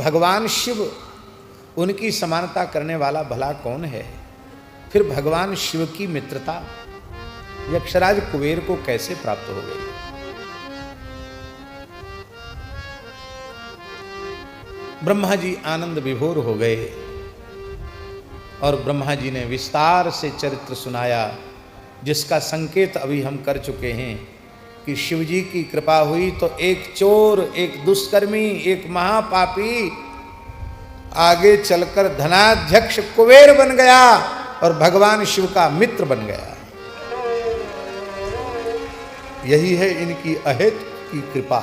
भगवान शिव, उनकी समानता करने वाला भला कौन है? फिर भगवान शिव की मित्रता यक्षराज कुबेर को कैसे प्राप्त हो गई? ब्रह्मा जी आनंद विभोर हो गए और ब्रह्मा जी ने विस्तार से चरित्र सुनाया, जिसका संकेत अभी हम कर चुके हैं कि शिव जी की कृपा हुई तो एक चोर, एक दुष्कर्मी, एक महापापी आगे चलकर धनाध्यक्ष कुबेर बन गया और भगवान शिव का मित्र बन गया। यही है इनकी अहेतु की कृपा।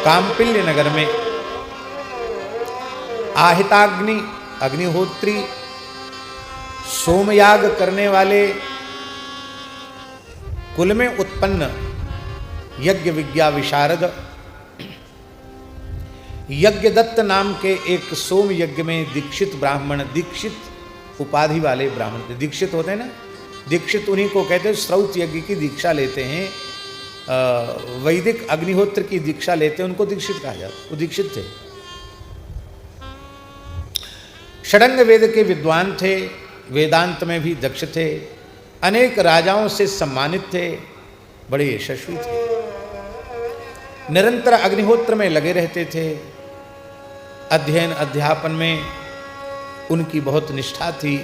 काम्पिल्य नगर में आहिताग्नि, अग्निहोत्री, सोमयाग करने वाले, कुल में उत्पन्न यज्ञ विज्ञा विशारद यज्ञदत्त नाम के एक सोम यज्ञ में दीक्षित ब्राह्मण, दीक्षित उपाधि वाले ब्राह्मण, दीक्षित होते हैं ना, दीक्षित उन्हीं को कहते हैं। श्रौत यज्ञ की दीक्षा लेते हैं, वैदिक अग्निहोत्र की दीक्षा लेते हैं, उनको दीक्षित कहा जाता, वो दीक्षित थे। षडंग वेद के विद्वान थे, वेदांत में भी दक्ष थे, अनेक राजाओं से सम्मानित थे, बड़े यशस्वी थे, निरंतर अग्निहोत्र में लगे रहते थे। अध्ययन अध्यापन में उनकी बहुत निष्ठा थी।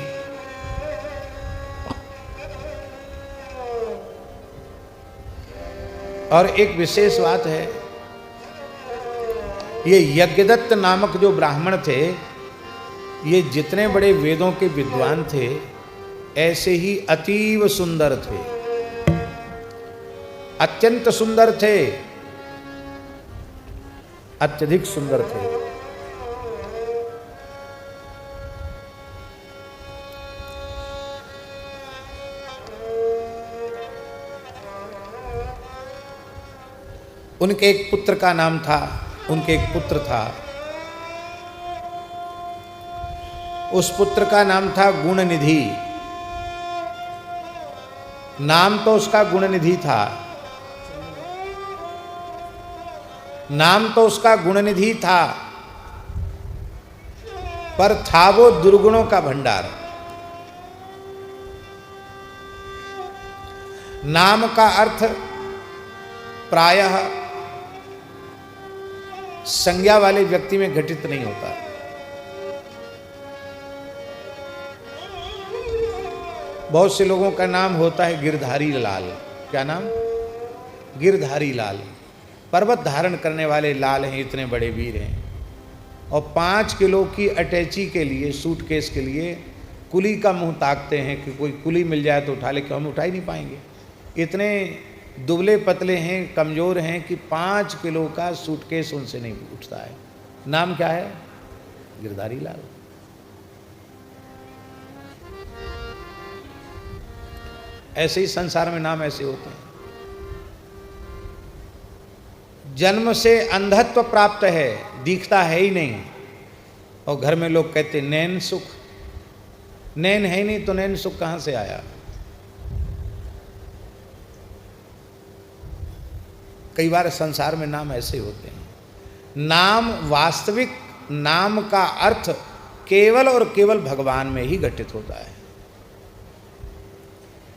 और एक विशेष बात है, ये यज्ञदत्त नामक जो ब्राह्मण थे, ये जितने बड़े वेदों के विद्वान थे, ऐसे ही अतीव सुंदर थे, अत्यंत सुंदर थे, अत्यधिक सुंदर थे। उनके एक पुत्र का नाम था, उनके एक पुत्र था, उस पुत्र का नाम था गुणनिधि। नाम तो उसका गुणनिधि था, नाम तो उसका गुणनिधि था, पर था वो दुर्गुणों का भंडार। नाम का अर्थ प्रायः संज्ञा वाले व्यक्ति में घटित नहीं होता। बहुत से लोगों का नाम होता है गिरधारी लाल। क्या नाम? गिरधारी लाल। पर्वत धारण करने वाले लाल हैं, इतने बड़े वीर हैं, और 5 किलो की अटैची के लिए, सूटकेस के लिए कुली का मुंह ताकते हैं कि कोई कुली मिल जाए तो उठा ले, कि हम उठा ही नहीं पाएंगे। इतने दुबले पतले हैं, कमज़ोर हैं कि 5 किलो का सूटकेस उनसे नहीं उठता है। नाम क्या है? गिरधारी लाल। ऐसे ही संसार में नाम ऐसे होते हैं। जन्म से अंधत्व प्राप्त है, दिखता है ही नहीं, और घर में लोग कहते नैन सुख। नैन है ही नहीं तो नैन सुख कहाँ से आया? कई बार संसार में नाम ऐसे होते हैं। नाम, वास्तविक नाम का अर्थ केवल और केवल भगवान में ही घटित होता है।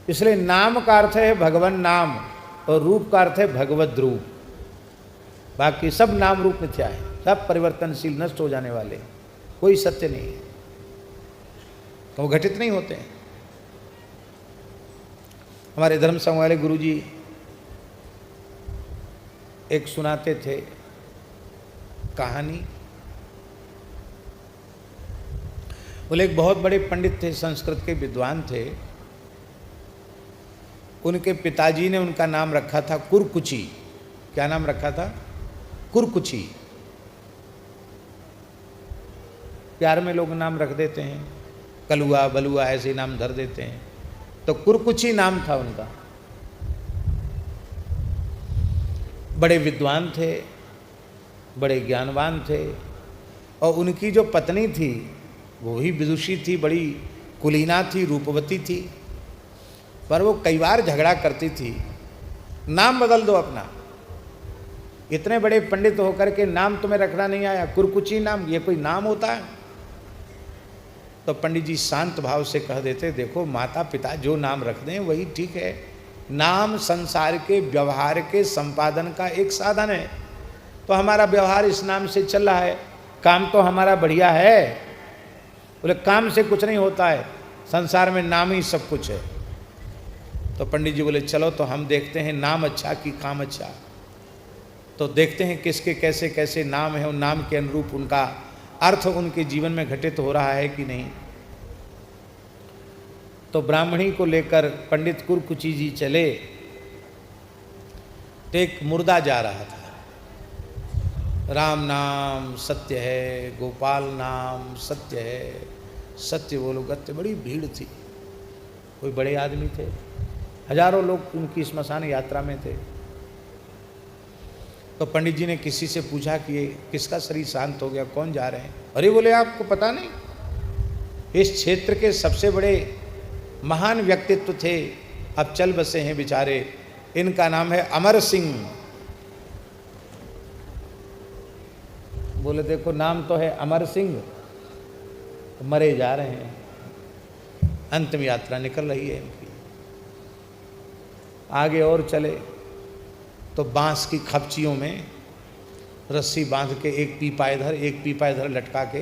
इसलिए नाम का अर्थ है भगवान नाम, और रूप का अर्थ है भगवत रूप। बाकी सब नाम रूप मिथ्या है, सब परिवर्तनशील, नष्ट हो जाने वाले, कोई सत्य नहीं है, तो वो घटित नहीं होते हैं। हमारे धर्म संघ वाले गुरु जी एक सुनाते थे कहानी। बोले एक बहुत बड़े पंडित थे, संस्कृत के विद्वान थे। उनके पिताजी ने उनका नाम रखा था कुरकुची। क्या नाम रखा था? कुरकुची। प्यार में लोग नाम रख देते हैं, कलुआ, बलुआ, ऐसे नाम धर देते हैं, तो कुरकुची नाम था उनका। बड़े विद्वान थे, बड़े ज्ञानवान थे, और उनकी जो पत्नी थी वो ही विदुषी थी, बड़ी कुलीना थी, रूपवती थी, पर वो कई बार झगड़ा करती थी, नाम बदल दो अपना। इतने बड़े पंडित होकर के नाम तुम्हें रखना नहीं आया, कुरकुची नाम, ये कोई नाम होता है? तो पंडित जी शांत भाव से कह देते, देखो माता पिता जो नाम रख दें वही ठीक है। नाम संसार के व्यवहार के संपादन का एक साधन है, तो हमारा व्यवहार इस नाम से चल रहा है, काम तो हमारा बढ़िया है। बोले काम से कुछ नहीं होता है, संसार में नाम ही सब कुछ है। तो पंडित जी बोले चलो तो हम देखते हैं नाम अच्छा कि काम अच्छा। तो देखते हैं किसके कैसे कैसे नाम है, उन नाम के अनुरूप उनका अर्थ उनके जीवन में घटित हो रहा है कि नहीं। तो ब्राह्मणी को लेकर पंडित कुरकुची जी चले, तो एक मुर्दा जा रहा था। राम नाम सत्य है, गोपाल नाम सत्य है, सत्य बोलो गत्य। बड़ी भीड़ थी, कोई बड़े आदमी थे, हजारों लोग उनकी स्मशान यात्रा में थे। तो पंडित जी ने किसी से पूछा कि ये किसका शरीर शांत हो गया, कौन जा रहे हैं? अरे बोले आपको पता नहीं, इस क्षेत्र के सबसे बड़े महान व्यक्तित्व थे, अब चल बसे हैं बेचारे, इनका नाम है अमर सिंह। बोले देखो नाम तो है अमर सिंह, तो मरे जा रहे हैं, अंतिम यात्रा निकल रही है इनकी। आगे और चले तो बांस की खपचियों में रस्सी बांध के एक पीपा इधर लटका के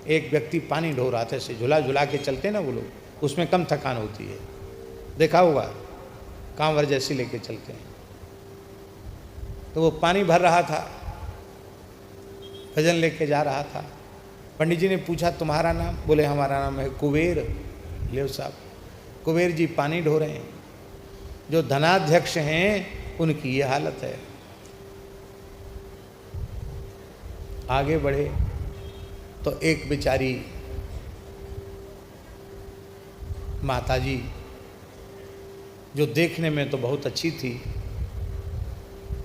एक व्यक्ति पानी ढो रहा था। ऐसे झुला झुला के चलते ना वो लोग, उसमें कम थकान होती है, देखा होगा, कांवर जैसी लेके चलते हैं। तो वो पानी भर रहा था, भजन लेके जा रहा था। पंडित जी ने पूछा तुम्हारा नाम? बोले हमारा नाम है कुबेर। ले साहब, कुबेर जी पानी ढो रहे हैं, जो धनाध्यक्ष हैं उनकी ये हालत है। आगे बढ़े तो एक बेचारी माताजी, जो देखने में तो बहुत अच्छी थी,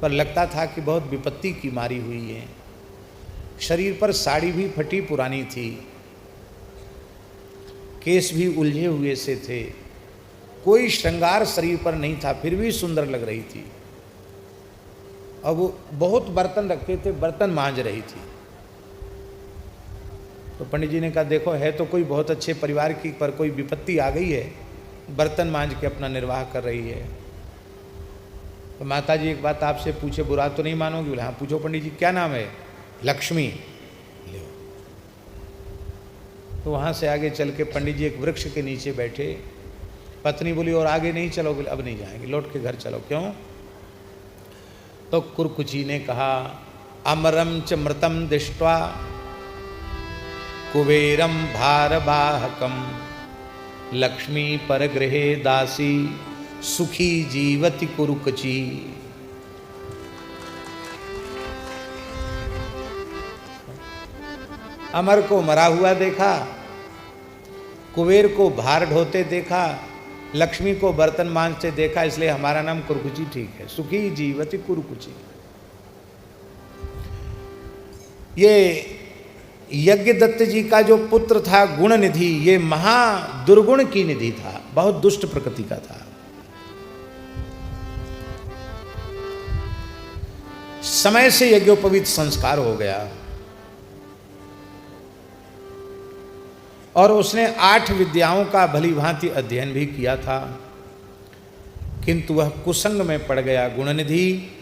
पर लगता था कि बहुत विपत्ति की मारी हुई है। शरीर पर साड़ी भी फटी पुरानी थी, केस भी उलझे हुए से थे, कोई श्रृंगार शरीर पर नहीं था, फिर भी सुंदर लग रही थी। अब वो बहुत बर्तन रखे थे, बर्तन मांज रही थी। तो पंडित जी ने कहा देखो है तो कोई बहुत अच्छे परिवार की, पर कोई विपत्ति आ गई है, बर्तन मांज के अपना निर्वाह कर रही है। तो माता जी एक बात आपसे पूछे, बुरा तो नहीं मानोगी? बोले हाँ पूछो पंडित जी, क्या नाम है? लक्ष्मी। ले तो वहाँ से आगे चल के पंडित जी एक वृक्ष के नीचे बैठे। पत्नी बोली और आगे नहीं चलोगे? अब नहीं जाएंगे, लौट के घर चलो। क्यों? तो कुरकुची ने कहा अमरम च मृतम दृष्ट्वा कुबेरम भारवाहकम लक्ष्मी परगृहे दासी सुखी जीवति कुरुकची। अमर को मरा हुआ देखा, कुबेर को भार ढोते देखा, लक्ष्मी को बर्तन मांजते देखा, इसलिए हमारा नाम कुरकुची ठीक है, सुखी जीवति कुरुकुची। ये यज्ञदत्त जी का जो पुत्र था गुणनिधि, ये महा दुर्गुण की निधि था, बहुत दुष्ट प्रकृति का था। समय से यज्ञोपवीत संस्कार हो गया और उसने 8 विद्याओं का भली भांति अध्ययन भी किया था, किंतु वह कुसंग में पड़ गया गुणनिधि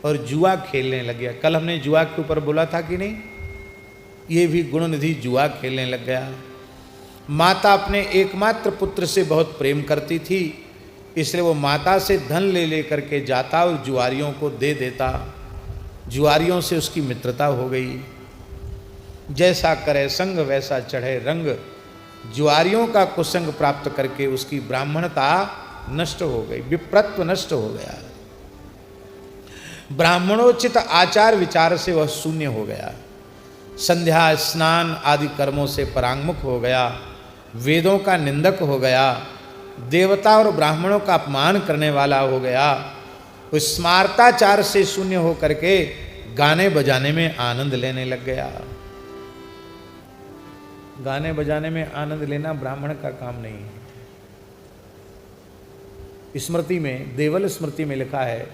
और जुआ खेलने लग गया। कल हमने जुआ के ऊपर बोला था कि नहीं? ये भी गुणनिधि जुआ खेलने लग गया। माता अपने एकमात्र पुत्र से बहुत प्रेम करती थी, इसलिए वो माता से धन ले लेकर के जाता और जुआरियों को दे देता। जुआरियों से उसकी मित्रता हो गई। जैसा करे संग वैसा चढ़े रंग, जुआरियों का कुसंग प्राप्त करके उसकी ब्राह्मणता नष्ट हो गई, विप्रत्व नष्ट हो गया। ब्राह्मणोचित आचार विचार से वह शून्य हो गया। संध्या स्नान आदि कर्मों से परांगमुख हो गया, वेदों का निंदक हो गया, देवता और ब्राह्मणों का अपमान करने वाला हो गया। उस स्मार्ताचार से शून्य हो करके गाने बजाने में आनंद लेने लग गया। गाने बजाने में आनंद लेना ब्राह्मण का काम नहीं है। स्मृति में, देवल स्मृति में लिखा है,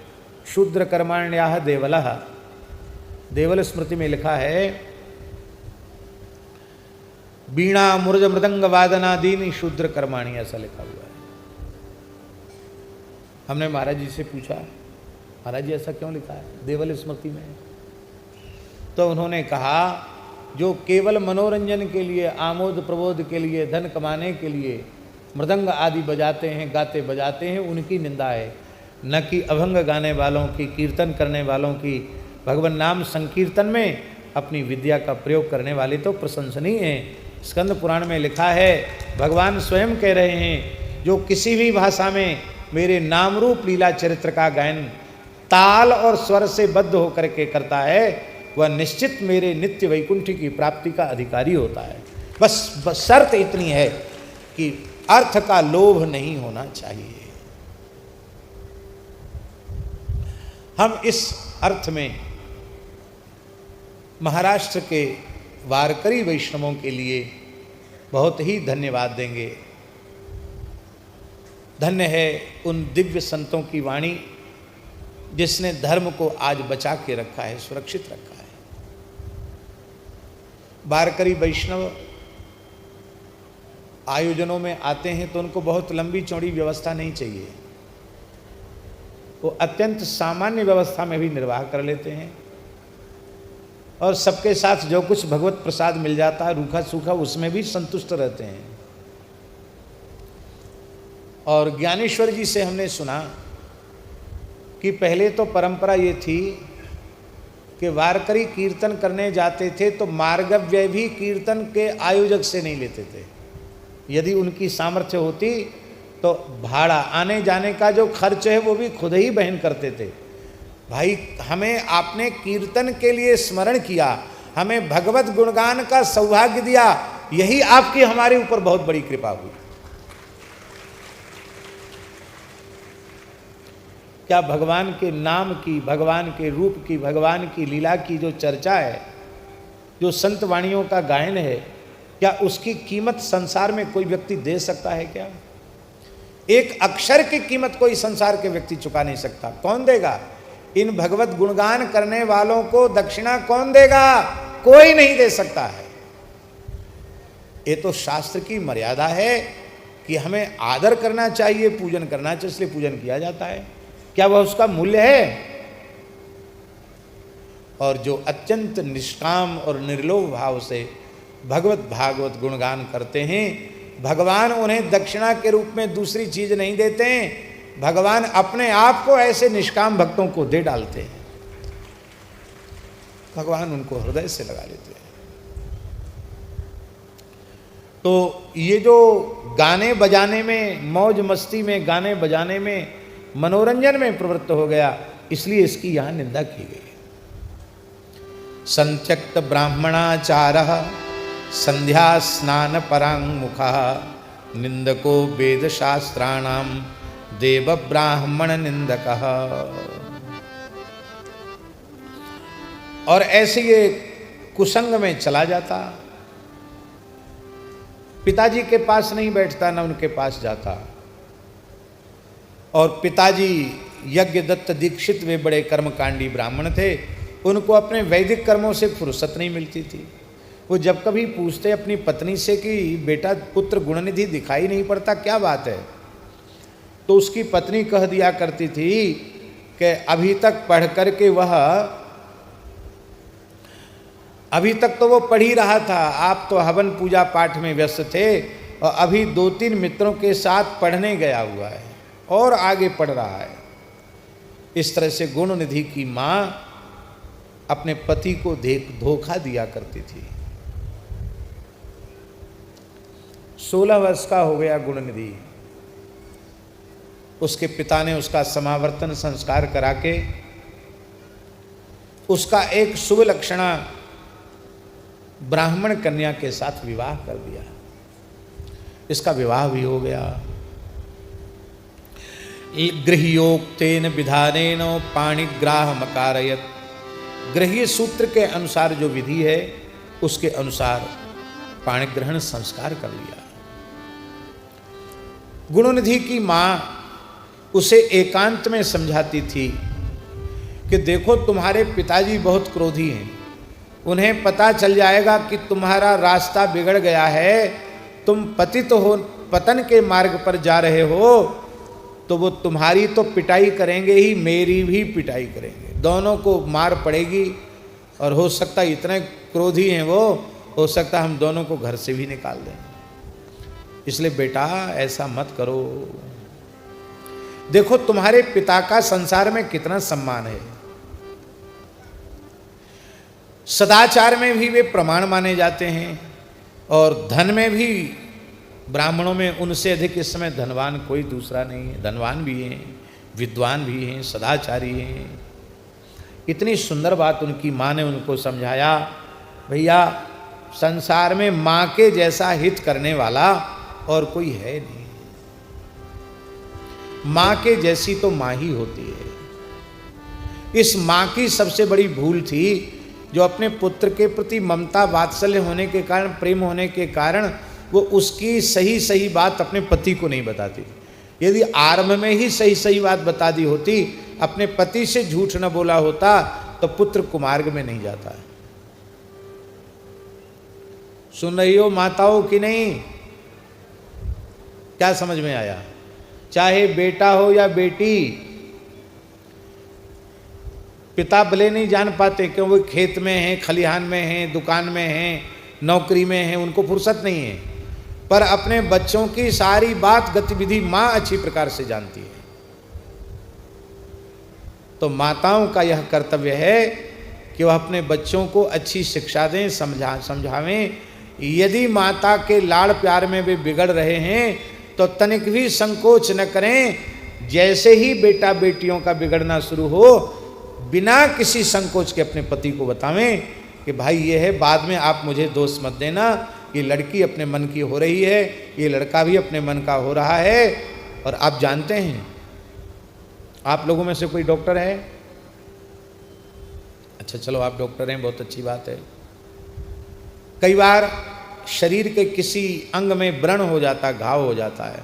शूद्र कर्माण्याह देवलः देवल स्मृति में लिखा है, वीणा मुरज मृदंग वादनादीनि शूद्र कर्माणी, ऐसा लिखा हुआ है। हमने महाराज जी से पूछा, महाराज जी ऐसा क्यों लिखा है देवल स्मृति में? तो उन्होंने कहा, जो केवल मनोरंजन के लिए, आमोद प्रबोध के लिए, धन कमाने के लिए मृदंग आदि बजाते हैं, गाते बजाते हैं, उनकी निंदा है, न कि अभंग गाने वालों की, कीर्तन करने वालों की, भगवान नाम संकीर्तन में अपनी विद्या का प्रयोग करने वाले तो प्रशंसनीय हैं। स्कंद पुराण में लिखा है, भगवान स्वयं कह रहे हैं, जो किसी भी भाषा में मेरे नाम रूप लीला चरित्र का गायन ताल और स्वर से बद्ध होकर के करता है, वह निश्चित मेरे नित्य वैकुंठ की प्राप्ति का अधिकारी होता है। बस शर्त इतनी है कि अर्थ का लोभ नहीं होना चाहिए। हम इस अर्थ में महाराष्ट्र के वारकरी वैष्णवों के लिए बहुत ही धन्यवाद देंगे। धन्य है उन दिव्य संतों की वाणी जिसने धर्म को आज बचा के रखा है, सुरक्षित रखा है। वारकरी वैष्णव आयोजनों में आते हैं तो उनको बहुत लंबी चौड़ी व्यवस्था नहीं चाहिए, वो अत्यंत सामान्य व्यवस्था में भी निर्वाह कर लेते हैं और सबके साथ जो कुछ भगवत प्रसाद मिल जाता है रूखा सूखा, उसमें भी संतुष्ट रहते हैं। और ज्ञानेश्वर जी से हमने सुना कि पहले तो परंपरा ये थी कि वारकरी कीर्तन करने जाते थे तो मार्गव्यय भी कीर्तन के आयोजक से नहीं लेते थे। यदि उनकी सामर्थ्य होती तो भाड़ा आने जाने का जो खर्च है वो भी खुद ही वहन करते थे। भाई, हमें आपने कीर्तन के लिए स्मरण किया, हमें भगवत गुणगान का सौभाग्य दिया, यही आपकी हमारे ऊपर बहुत बड़ी कृपा हुई। क्या भगवान के नाम की, भगवान के रूप की, भगवान की लीला की जो चर्चा है, जो संत वाणियों का गायन है, क्या उसकी कीमत संसार में कोई व्यक्ति दे सकता है? क्या एक अक्षर की कीमत कोई संसार के व्यक्ति चुका नहीं सकता। कौन देगा? इन भगवत गुणगान करने वालों को दक्षिणा कौन देगा? कोई नहीं दे सकता है। ये तो शास्त्र की मर्यादा है कि हमें आदर करना चाहिए, पूजन करना चाहिए, इसलिए पूजन किया जाता है। क्या वह उसका मूल्य है? और जो अत्यंत निष्काम और निर्लोभ भाव से भगवत भागवत गुणगान करते हैं, भगवान उन्हें दक्षिणा के रूप में दूसरी चीज नहीं देते हैं, भगवान अपने आप को ऐसे निष्काम भक्तों को दे डालते हैं। भगवान उनको हृदय से लगा लेते हैं। तो ये जो गाने बजाने में, मौज मस्ती में, गाने बजाने में, मनोरंजन में प्रवृत्त हो गया, इसलिए इसकी यहां निंदा की गई। संत्यक्त ब्राह्मणाचारः संध्या स्नान परांगमुखः निंदको वेद शास्त्राणाम देव ब्राह्मण निंदकः। और ऐसे ये कुसंग में चला जाता, पिताजी के पास नहीं बैठता, न उनके पास जाता। और पिताजी यज्ञदत्त दीक्षित वे बड़े कर्मकांडी ब्राह्मण थे, उनको अपने वैदिक कर्मों से फुर्सत नहीं मिलती थी। वो जब कभी पूछते अपनी पत्नी से कि बेटा पुत्र गुणनिधि दिखाई नहीं पड़ता, क्या बात है, तो उसकी पत्नी कह दिया करती थी कि अभी तक पढ़ करके वह, अभी तक तो वो पढ़ ही रहा था, आप तो हवन पूजा पाठ में व्यस्त थे, और अभी 2-3 मित्रों के साथ पढ़ने गया हुआ है और आगे पढ़ रहा है। इस तरह से गुणनिधि की माँ अपने पति को धोखा दिया करती थी। 16 वर्ष का हो गया गुणनिधि, उसके पिता ने उसका समावर्तन संस्कार करा के उसका एक शुभ लक्षणा ब्राह्मण कन्या के साथ विवाह कर दिया। इसका विवाह भी हो गया। गृह्योक्तेन विधानेन पाणिग्राहम् अकारयत्। गृह्य सूत्र के अनुसार जो विधि है उसके अनुसार पाणिग्रहण संस्कार कर लिया। गुणनिधि की माँ उसे एकांत में समझाती थी कि देखो तुम्हारे पिताजी बहुत क्रोधी हैं, उन्हें पता चल जाएगा कि तुम्हारा रास्ता बिगड़ गया है, तुम पतित हो, पतन के मार्ग पर जा रहे हो, तो वो तुम्हारी तो पिटाई करेंगे ही, मेरी भी पिटाई करेंगे, दोनों को मार पड़ेगी। और हो सकता है इतने क्रोधी हैं वो, हो सकता है हम दोनों को घर से भी निकाल दें। इसलिए बेटा ऐसा मत करो। देखो तुम्हारे पिता का संसार में कितना सम्मान है, सदाचार में भी वे प्रमाण माने जाते हैं, और धन में भी ब्राह्मणों में उनसे अधिक इस समय धनवान कोई दूसरा नहीं है। धनवान भी हैं, विद्वान भी हैं, सदाचारी हैं। इतनी सुंदर बात उनकी माँ ने उनको समझाया, भैया संसार में माँ के जैसा हित करने वाला और कोई है नहीं, माँ के जैसी तो माँ ही होती है। इस माँ की सबसे बड़ी भूल थी जो अपने पुत्र के प्रति ममता वात्सल्य होने के कारण, प्रेम होने के कारण वो उसकी सही सही बात अपने पति को नहीं बताती। यदि आरंभ में ही सही सही बात बता दी होती, अपने पति से झूठ न बोला होता, तो पुत्र कुमार्ग में नहीं जाता है। सुन रही हो माताओं की नहीं? क्या समझ में आया? चाहे बेटा हो या बेटी, पिता भले नहीं जान पाते क्यों, वो खेत में हैं, खलिहान में हैं, दुकान में हैं, नौकरी में हैं, उनको फुर्सत नहीं है, पर अपने बच्चों की सारी बात गतिविधि माँ अच्छी प्रकार से जानती है। तो माताओं का यह कर्तव्य है कि वह अपने बच्चों को अच्छी शिक्षा दें, समझावें। यदि माता के लाड़ प्यार में वे बिगड़ रहे हैं तो तनिक भी संकोच न करें, जैसे ही बेटा बेटियों का बिगड़ना शुरू हो, बिना किसी संकोच के अपने पति को बतावें कि भाई ये है, बाद में आप मुझे दोष मत देना, ये लड़की अपने मन की हो रही है, ये लड़का भी अपने मन का हो रहा है। और आप जानते हैं, आप लोगों में से कोई डॉक्टर है? अच्छा चलो आप डॉक्टर हैं, बहुत अच्छी बात है। कई बार शरीर के किसी अंग में व्रण हो जाता, घाव हो जाता है,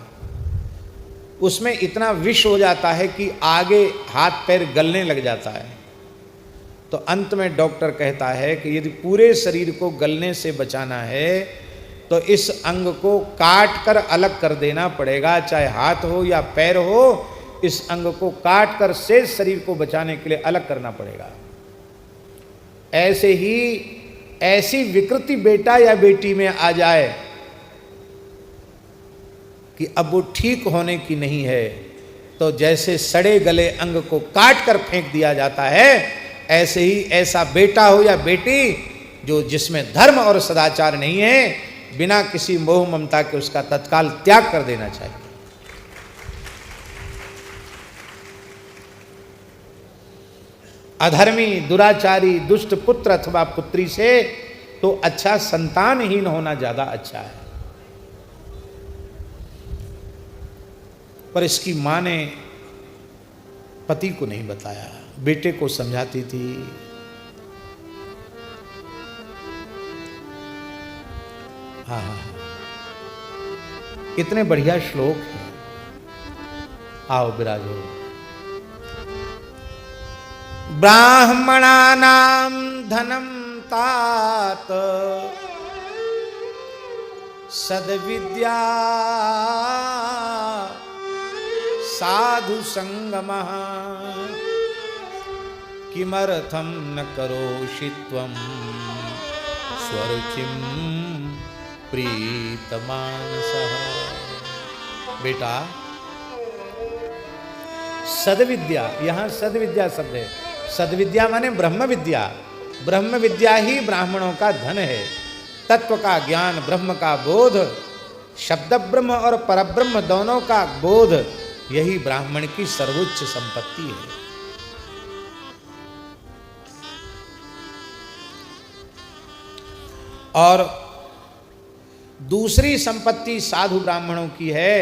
उसमें इतना विष हो जाता है कि आगे हाथ पैर गलने लग जाता है। तो अंत में डॉक्टर कहता है कि यदि पूरे शरीर को गलने से बचाना है तो इस अंग को काट कर अलग कर देना पड़ेगा, चाहे हाथ हो या पैर हो, इस अंग को काट कर शेष शरीर को बचाने के लिए अलग करना पड़ेगा। ऐसे ही ऐसी विकृति बेटा या बेटी में आ जाए कि अब वो ठीक होने की नहीं है, तो जैसे सड़े गले अंग को काट कर फेंक दिया जाता है, ऐसे ही ऐसा बेटा हो या बेटी जो जिसमें धर्म और सदाचार नहीं है, बिना किसी मोह ममता के उसका तत्काल त्याग कर देना चाहिए। अधर्मी, दुराचारी, दुष्ट पुत्र अथवा पुत्री से तो अच्छा संतानहीन होना ज्यादा अच्छा है। पर इसकी मां ने पति को नहीं बताया, बेटे को समझाती थी। हाँ हाँ, कितने बढ़िया श्लोक हैं। आओ विराजो। ब्राह्मणानां धनम तात सद्विद्या साधु संगमः किमर्थं न करोषि त्वं स्वरुचिं प्रीतमानसः। बेटा सद्विद्या, यहाँ सद्विद्या शब्द है। सद्विद्या माने ब्रह्म विद्या। ब्रह्म विद्या ही ब्राह्मणों का धन है। तत्व का ज्ञान, ब्रह्म का बोध, शब्द ब्रह्म और परब्रह्म दोनों का बोध, यही ब्राह्मण की सर्वोच्च संपत्ति है। और दूसरी संपत्ति साधु ब्राह्मणों की है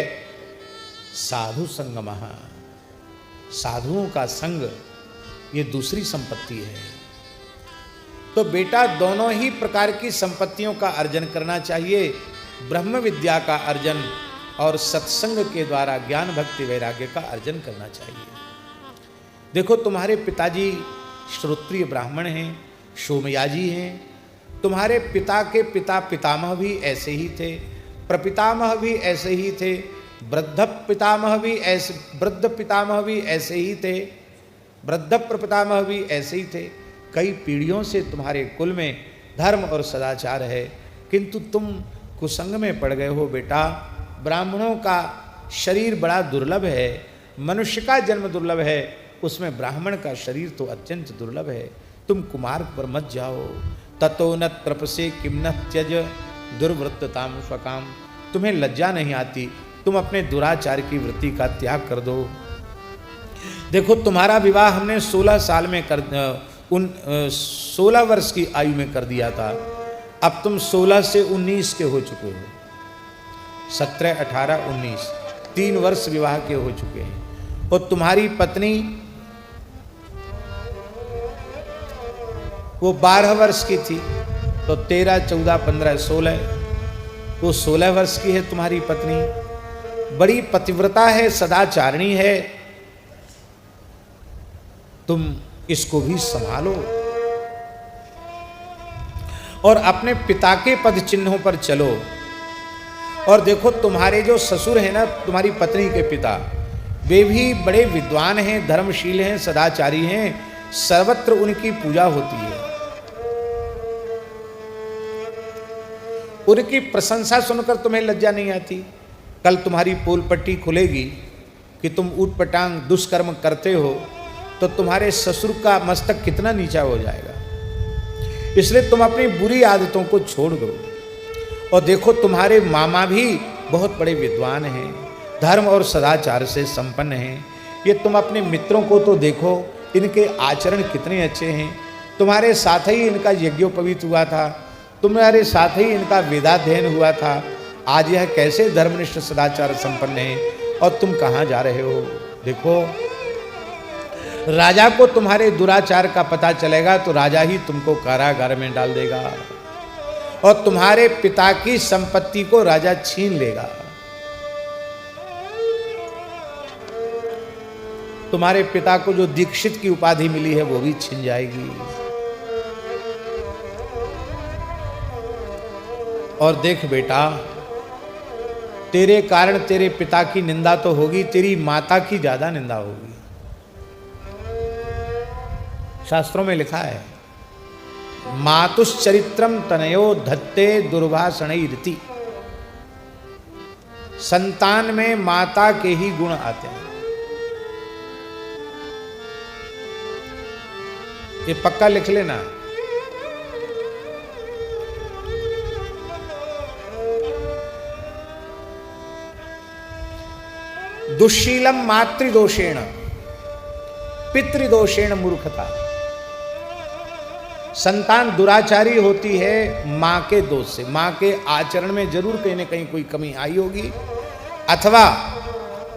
साधु संगमः, साधुओं का संग, ये दूसरी संपत्ति है। तो बेटा दोनों ही प्रकार की संपत्तियों का अर्जन करना चाहिए, ब्रह्म विद्या का अर्जन और सत्संग के द्वारा ज्ञान भक्ति वैराग्य का अर्जन करना चाहिए। देखो तुम्हारे पिताजी श्रोत्रिय ब्राह्मण हैं, सोमयाजी हैं। तुम्हारे पिता के पिता पितामह भी ऐसे ही थे, प्रपितामह भी ऐसे ही थे, वृद्ध पितामह भी ऐसे ही थे, वृद्ध प्रपितामह भी ऐसे ही थे। कई पीढ़ियों से तुम्हारे कुल में धर्म और सदाचार है, किंतु तुम कुसंग में पड़ गए हो बेटा। ब्राह्मणों का शरीर बड़ा दुर्लभ है, मनुष्य का जन्म दुर्लभ है, उसमें ब्राह्मण का शरीर तो अत्यंत दुर्लभ है। तुम कुमार्ग पर मत जाओ। ततो न त्रपसे किम न त्यज दुर्वृत्तताम स्वकाम। तुम्हें लज्जा नहीं आती, तुम अपने दुराचार की वृत्ति का त्याग कर दो। देखो तुम्हारा विवाह हमने 16 साल में 16 वर्ष की आयु में कर दिया था, अब तुम 16 से 19 के हो चुके हो। 17, 18, 19 3 वर्ष विवाह के हो चुके हैं। और तुम्हारी पत्नी वो 12 वर्ष की थी, तो 13, 14, 15, 16 वो 16 वर्ष की है तुम्हारी पत्नी। बड़ी पतिव्रता है, सदाचारिणी है, तुम इसको भी संभालो और अपने पिता के पद चिन्हों पर चलो। और देखो तुम्हारे जो ससुर हैं ना, तुम्हारी पत्नी के पिता, वे भी बड़े विद्वान हैं, धर्मशील हैं, सदाचारी हैं, सर्वत्र उनकी पूजा होती है। उनकी प्रशंसा सुनकर तुम्हें लज्जा नहीं आती? कल तुम्हारी पोल पट्टी खुलेगी कि तुम ऊटपटांग दुष्कर्म करते हो, तो तुम्हारे ससुर का मस्तक कितना नीचा हो जाएगा। इसलिए तुम अपनी बुरी आदतों को छोड़ दो। और देखो तुम्हारे मामा भी बहुत बड़े विद्वान हैं, धर्म और सदाचार से संपन्न हैं। ये तुम अपने मित्रों को तो देखो, इनके आचरण कितने अच्छे हैं। तुम्हारे साथ ही इनका यज्ञोपवीत हुआ था, तुम्हारे साथ ही इनका वेदाध्ययन हुआ था। आज यह कैसे धर्मनिष्ठ सदाचार संपन्न है और तुम कहाँ जा रहे हो? देखो राजा को तुम्हारे दुराचार का पता चलेगा तो राजा ही तुमको कारागार में डाल देगा और तुम्हारे पिता की संपत्ति को राजा छीन लेगा। तुम्हारे पिता को जो दीक्षित की उपाधि मिली है वो भी छिन जाएगी। और देख बेटा, तेरे कारण तेरे पिता की निंदा तो होगी, तेरी माता की ज्यादा निंदा होगी। शास्त्रों में लिखा है, मातुश्चरित्रम तनयो धत्ते दुर्भाषणैरिति। संतान में माता के ही गुण आते हैं। ये पक्का लिख लेना। दुश्शीलम मातृदोषेण पितृदोषेण मूर्खता। संतान दुराचारी होती है मां के दोष से। मां के आचरण में जरूर कहीं न कहीं कोई कमी आई होगी, अथवा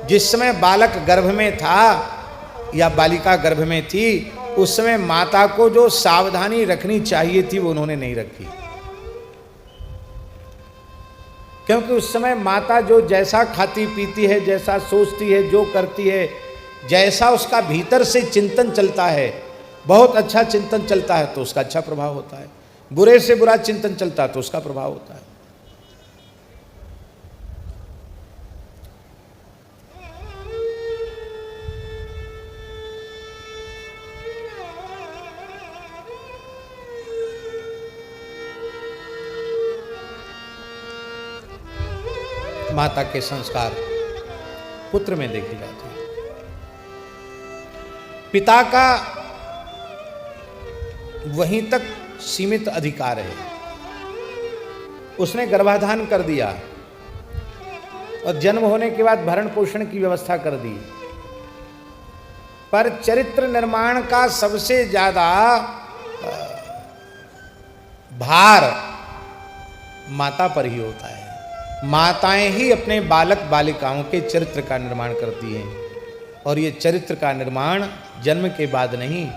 जिस समय बालक गर्भ में था या बालिका गर्भ में थी, उस समय माता को जो सावधानी रखनी चाहिए थी वो उन्होंने नहीं रखी। क्योंकि उस समय माता जो जैसा खाती पीती है, जैसा सोचती है, जो करती है, जैसा उसका भीतर से चिंतन चलता है, बहुत अच्छा चिंतन चलता है तो उसका अच्छा प्रभाव होता है, बुरे से बुरा चिंतन चलता है तो उसका प्रभाव होता है। माता के संस्कार पुत्र में देखे जाते हैं। पिता का वहीं तक सीमित अधिकार है। उसने गर्भाधान कर दिया और जन्म होने के बाद भरण पोषण की व्यवस्था कर दी, पर चरित्र निर्माण का सबसे ज्यादा भार माता पर ही होता है। माताएं ही अपने बालक बालिकाओं के चरित्र का निर्माण करती हैं, और ये चरित्र का निर्माण जन्म के बाद नहीं,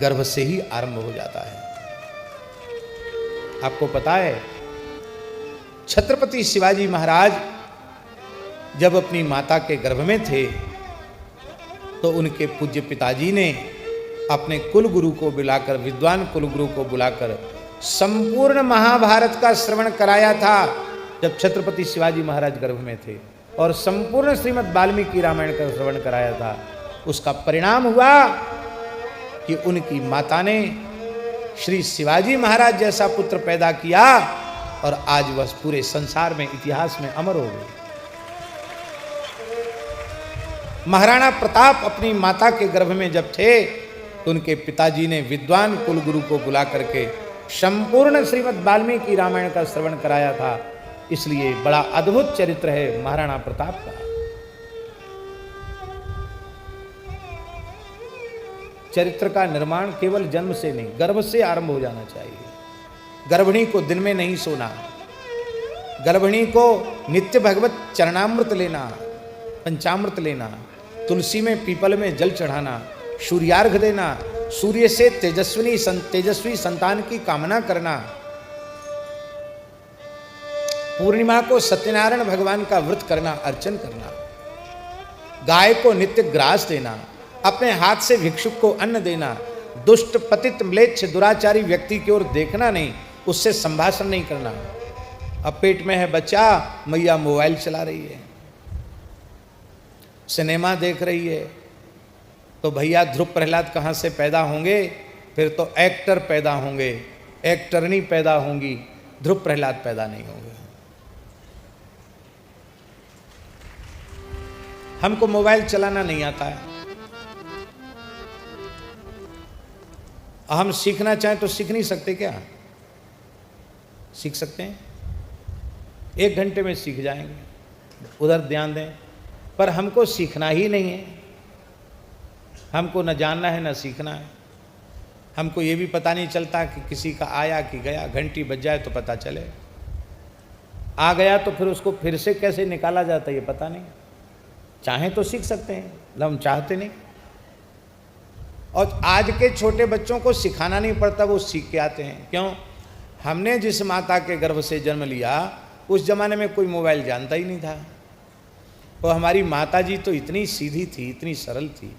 गर्भ से ही आरंभ हो जाता है। आपको पता है, छत्रपति शिवाजी महाराज जब अपनी माता के गर्भ में थे तो उनके पूज्य पिताजी ने अपने कुल गुरु को बुलाकर, विद्वान कुल गुरु को बुलाकर संपूर्ण महाभारत का श्रवण कराया था जब छत्रपति शिवाजी महाराज गर्भ में थे, और संपूर्ण श्रीमद् वाल्मीकि रामायण का श्रवण कराया था। उसका परिणाम हुआ कि उनकी माता ने श्री शिवाजी महाराज जैसा पुत्र पैदा किया और आज वह पूरे संसार में, इतिहास में अमर हो गए। महाराणा प्रताप अपनी माता के गर्भ में जब थे तो उनके पिताजी ने विद्वान कुलगुरु को बुला करके संपूर्ण श्रीमद् वाल्मीकि रामायण का श्रवण कराया था। इसलिए बड़ा अद्भुत चरित्र है महाराणा प्रताप का। चरित्र का निर्माण केवल जन्म से नहीं, गर्भ से आरंभ हो जाना चाहिए। गर्भिणी को दिन में नहीं सोना, गर्भिणी को नित्य भगवत चरणामृत लेना, पंचामृत लेना, तुलसी में पीपल में जल चढ़ाना, सूर्यार्घ देना, सूर्य से तेजस्वी संतान की कामना करना, पूर्णिमा को सत्यनारायण भगवान का व्रत करना, अर्चन करना, गाय को नित्य ग्रास देना, अपने हाथ से भिक्षुक को अन्न देना, दुष्ट पतित म्लेच्छ दुराचारी व्यक्ति की ओर देखना नहीं, उससे संभाषण नहीं करना। अब पेट में है बच्चा, मैया मोबाइल चला रही है, सिनेमा देख रही है, तो भैया ध्रुव प्रहलाद कहाँ से पैदा होंगे? फिर तो एक्टर पैदा होंगे, एक्टरनी पैदा होंगी, ध्रुव प्रहलाद पैदा नहीं होंगे। हमको मोबाइल चलाना नहीं आता है, हम सीखना चाहें तो सीख नहीं सकते क्या? सीख सकते हैं, 1 घंटे में सीख जाएंगे, उधर ध्यान दें। पर हमको सीखना ही नहीं है, हमको न जानना है न सीखना है। हमको ये भी पता नहीं चलता कि किसी का आया कि गया, घंटी बज जाए तो पता चले, आ गया तो फिर उसको फिर से कैसे निकाला जाता है ये पता नहीं। चाहें तो सीख सकते हैं, हम चाहते नहीं। और आज के छोटे बच्चों को सिखाना नहीं पड़ता, वो सीख के आते हैं। क्यों? हमने जिस माता के गर्भ से जन्म लिया उस जमाने में कोई मोबाइल जानता ही नहीं था, और हमारी माता जी तो इतनी सीधी थी, इतनी सरल थी,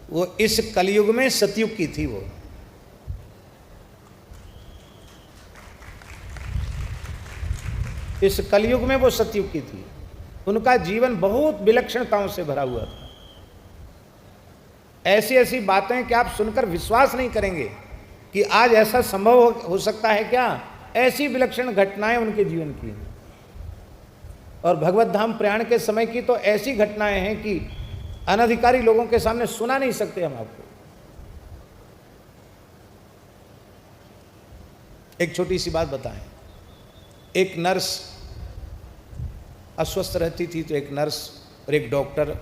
वो इस कलयुग में सतयुग की थी। वो इस कलयुग में वो सतयुग की थी। उनका जीवन बहुत विलक्षणताओं से भरा हुआ था। ऐसी ऐसी बातें कि आप सुनकर विश्वास नहीं करेंगे कि आज ऐसा संभव हो सकता है क्या। ऐसी विलक्षण घटनाएं उनके जीवन की। और भगवत धाम प्रयाण के समय की तो ऐसी घटनाएं हैं कि अनधिकारी लोगों के सामने सुना नहीं सकते हम आपको। एक छोटी सी बात बताएं। एक नर्स अस्वस्थ रहती थी, तो एक नर्स और एक डॉक्टर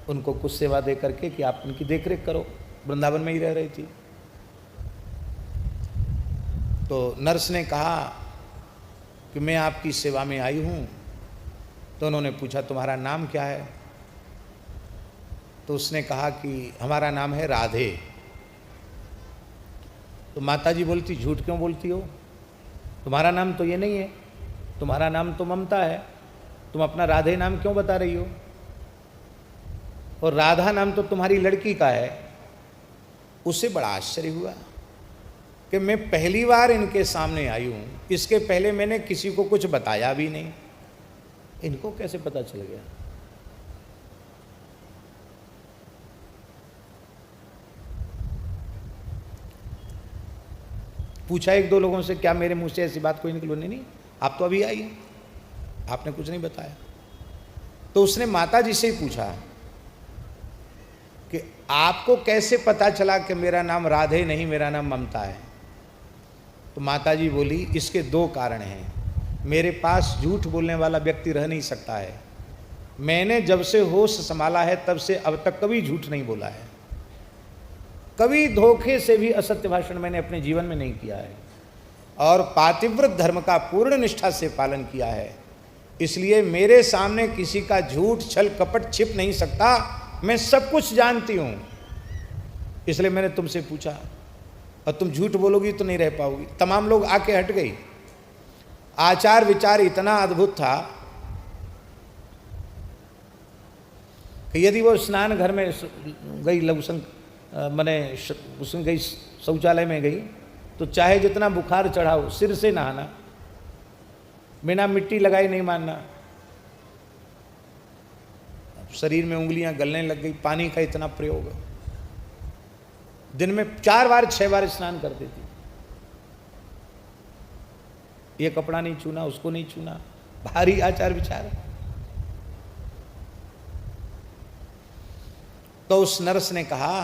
उनको कुछ सेवा दे करके कि आप उनकी देखरेख करो। वृंदावन में ही रह रही थी। तो नर्स ने कहा कि मैं आपकी सेवा में आई हूँ। तो उन्होंने पूछा तुम्हारा नाम क्या है? तो उसने कहा कि हमारा नाम है राधे। तो माताजी बोलती झूठ क्यों बोलती हो, तुम्हारा नाम तो ये नहीं है, तुम्हारा नाम तो ममता है, तुम अपना राधे नाम क्यों बता रही हो? और राधा नाम तो तुम्हारी लड़की का है। उसे बड़ा आश्चर्य हुआ कि मैं पहली बार इनके सामने आई हूँ, इसके पहले मैंने किसी को कुछ बताया भी नहीं, इनको कैसे पता चल गया? पूछा 1-2 लोगों से, क्या मेरे मुंह से ऐसी बात कोई निकली? नहीं, आप तो अभी आई हैं, आपने कुछ नहीं बताया। तो उसने माता जी से ही पूछा कि आपको कैसे पता चला कि मेरा नाम राधे नहीं, मेरा नाम ममता है? तो माता जी बोली इसके 2 कारण हैं। मेरे पास झूठ बोलने वाला व्यक्ति रह नहीं सकता है। मैंने जब से होश संभाला है तब से अब तक कभी झूठ नहीं बोला है, कभी धोखे से भी असत्य भाषण मैंने अपने जीवन में नहीं किया है, और पातिव्रत धर्म का पूर्ण निष्ठा से पालन किया है। इसलिए मेरे सामने किसी का झूठ छल कपट छिप नहीं सकता, मैं सब कुछ जानती हूँ। इसलिए मैंने तुमसे पूछा, और तुम झूठ बोलोगी तो नहीं रह पाओगी। तमाम लोग आके हट गई। आचार विचार इतना अद्भुत था कि यदि वो स्नान घर में गई लघुशंक मैंने उसमें गई, शौचालय में गई, तो चाहे जितना बुखार चढ़ाओ सिर से नहाना, बिना मिट्टी लगाए नहीं मानना। शरीर में उंगलियां गलने लग गई, पानी का इतना प्रयोग। दिन में 4 बार 6 बार स्नान करती थी। ये कपड़ा नहीं छूना, उसको नहीं छूना, भारी आचार विचार। तो उस नर्स ने कहा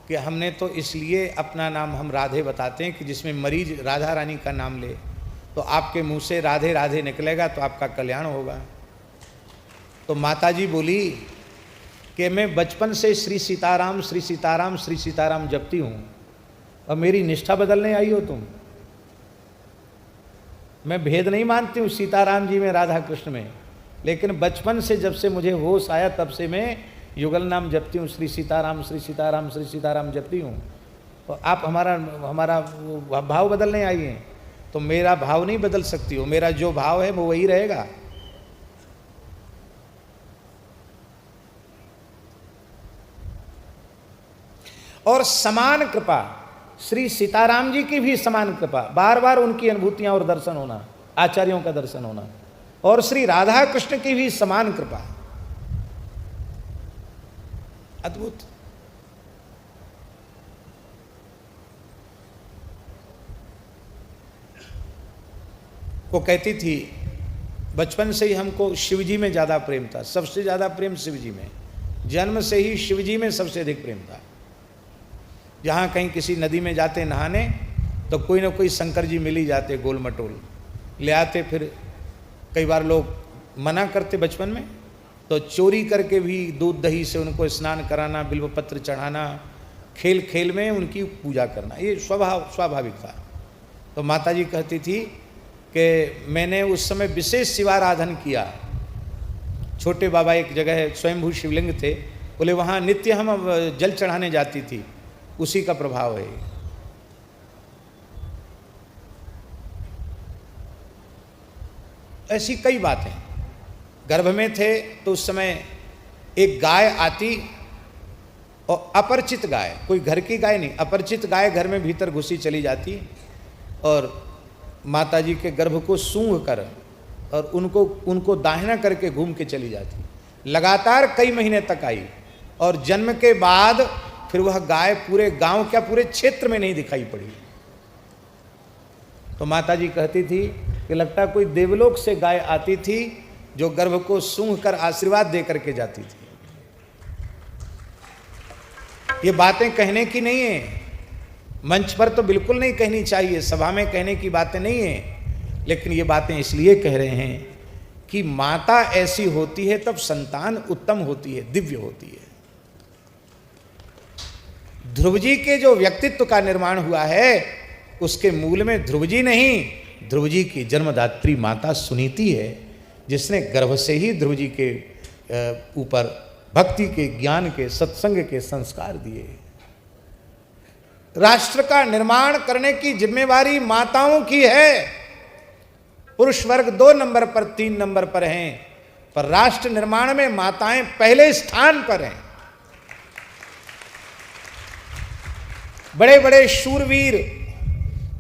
कि हमने तो इसलिए अपना नाम हम राधे बताते हैं कि जिसमें मरीज राधा रानी का नाम ले तो आपके मुंह से राधे राधे निकलेगा तो आपका कल्याण होगा। तो माताजी बोली कि मैं बचपन से श्री सीताराम श्री सीताराम श्री सीताराम जपती हूँ और मेरी निष्ठा बदलने आई हो तुम। मैं भेद नहीं मानती हूँ सीताराम जी में राधा कृष्ण में, लेकिन बचपन से जब से मुझे होश आया तब से मैं युगल नाम जपती हूँ, श्री सीताराम श्री सीताराम श्री सीताराम जपती हूँ। तो आप हमारा भाव बदलने आई हैं, तो मेरा भाव नहीं बदल सकती हो, मेरा जो भाव है वो वही रहेगा। और समान कृपा, श्री सीताराम जी की भी समान कृपा, बार बार उनकी अनुभूतियां और दर्शन होना, आचार्यों का दर्शन होना, और श्री राधा कृष्ण की भी समान कृपा। अद्भुत। वो कहती थी बचपन से ही हमको शिवजी में ज्यादा प्रेम था, सबसे ज्यादा प्रेम शिवजी में, जन्म से ही शिवजी में सबसे अधिक प्रेम था। जहाँ कहीं किसी नदी में जाते नहाने तो कोई ना कोई शंकर जी मिल ही जाते, गोल मटोल ले आते। फिर कई बार लोग मना करते बचपन में, तो चोरी करके भी दूध दही से उनको स्नान कराना, बिल्व पत्र चढ़ाना, खेल खेल में उनकी पूजा करना, ये स्वाभाविक था। तो माताजी कहती थी कि मैंने उस समय विशेष शिवाराधन किया। छोटे बाबा एक जगह स्वयंभू शिवलिंग थे, बोले वहाँ नित्य हम जल चढ़ाने जाती थी, उसी का प्रभाव है। ऐसी कई बातें। गर्भ में थे तो उस समय एक गाय आती, और अपरिचित गाय, कोई घर की गाय नहीं, अपरिचित गाय घर में भीतर घुसी चली जाती और माताजी के गर्भ को सूंघ कर और उनको दाहिना करके घूम के चली जाती। लगातार कई महीने तक आई, और जन्म के बाद फिर वह गाय पूरे गांव, क्या पूरे क्षेत्र में नहीं दिखाई पड़ी। तो माताजी कहती थी कि लगता कोई देवलोक से गाय आती थी जो गर्भ को सूंघ कर आशीर्वाद दे करके जाती थी। ये बातें कहने की नहीं है, मंच पर तो बिल्कुल नहीं कहनी चाहिए, सभा में कहने की बातें नहीं है, लेकिन ये बातें इसलिए कह रहे हैं कि माता ऐसी होती है तब संतान उत्तम होती है, दिव्य होती है। ध्रुव जी के जो व्यक्तित्व का निर्माण हुआ है उसके मूल में ध्रुव जी नहीं, ध्रुव जी की जन्मदात्री माता सुनीति है, जिसने गर्भ से ही ध्रुव जी के ऊपर भक्ति के, ज्ञान के, सत्संग के संस्कार दिए। राष्ट्र का निर्माण करने की जिम्मेवारी माताओं की है। पुरुष वर्ग 2 नंबर पर, 3 नंबर पर हैं, पर राष्ट्र निर्माण में माताएं पहले स्थान पर हैं। बड़े बड़े शूरवीर,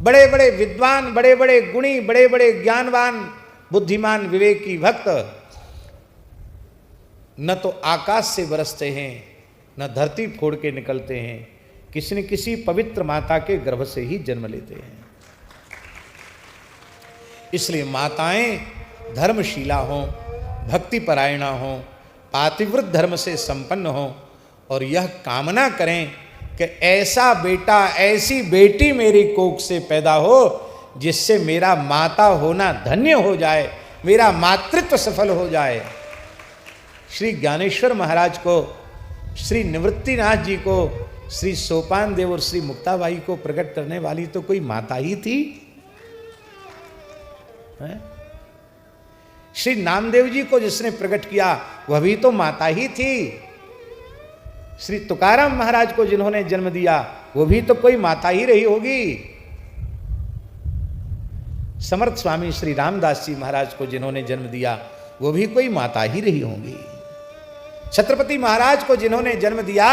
बड़े बड़े विद्वान, बड़े बड़े गुणी, बड़े बड़े ज्ञानवान, बुद्धिमान, विवेकी भक्त न तो आकाश से बरसते हैं, न धरती फोड़ के निकलते हैं, किसी न किसी पवित्र माता के गर्भ से ही जन्म लेते हैं। इसलिए माताएं धर्मशीला हों, भक्तिपरायणा हों, पातिव्रत धर्म से संपन्न हों, और यह कामना करें कि ऐसा बेटा, ऐसी बेटी मेरी कोख से पैदा हो जिससे मेरा माता होना धन्य हो जाए, मेरा मातृत्व सफल हो जाए। श्री ज्ञानेश्वर महाराज को, श्री निवृत्तिनाथ जी को, श्री सोपान देव और श्री मुक्ताबाई को प्रकट करने वाली तो कोई माता ही थी। श्री नामदेव जी को जिसने प्रकट किया वह भी तो माता ही थी। श्री तुकाराम महाराज को जिन्होंने जन्म दिया वो भी तो कोई माता ही रही होगी। समर्थ स्वामी श्री रामदास जी महाराज को जिन्होंने जन्म दिया वो भी कोई माता ही रही होंगी। छत्रपति महाराज को जिन्होंने जन्म दिया